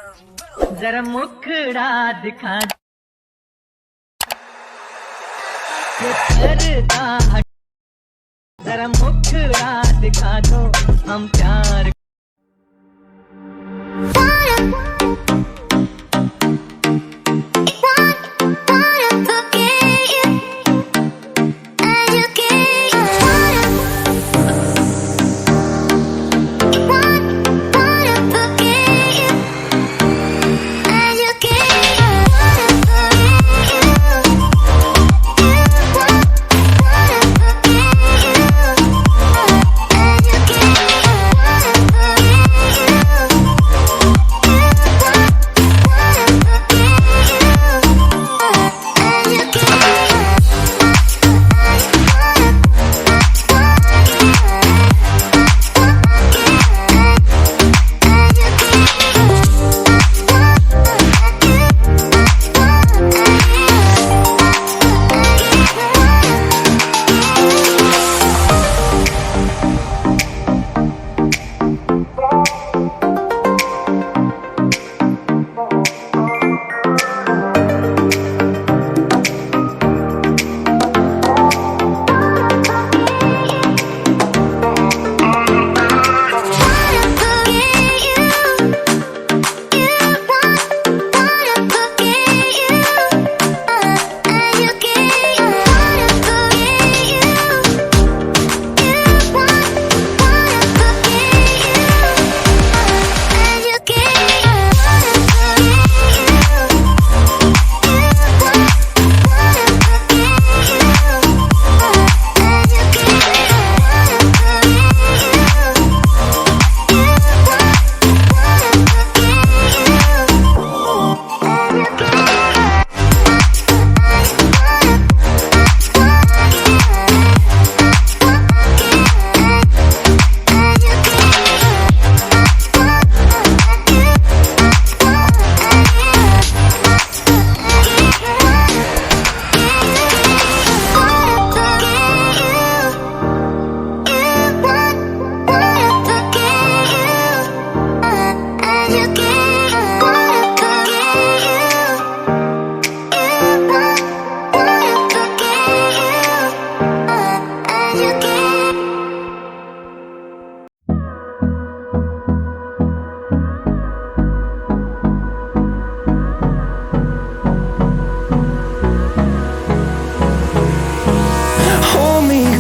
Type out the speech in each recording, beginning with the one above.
जरा मुखड़ा दिखा ये पर्दा हट, जरा मुखड़ा दिखा दो हम प्यार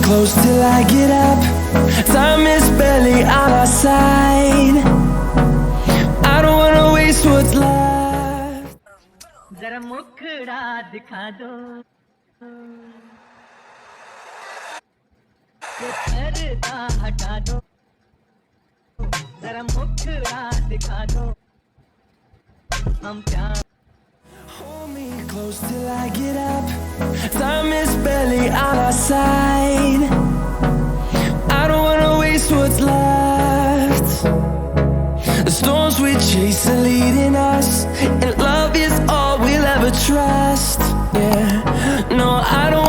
close till I get up. Time is barely on our side. I don't wanna waste what's left. जरा मुखड़ा दिखा दो ये पर्दा हटा दो, जरा मुखड़ा दिखा दो हम प्यार Hold me close till I get up. Time is barely on our side. I don't wanna waste what's left. The storms we chase are leading us, and love is all we'll ever trust. Yeah, no, I don't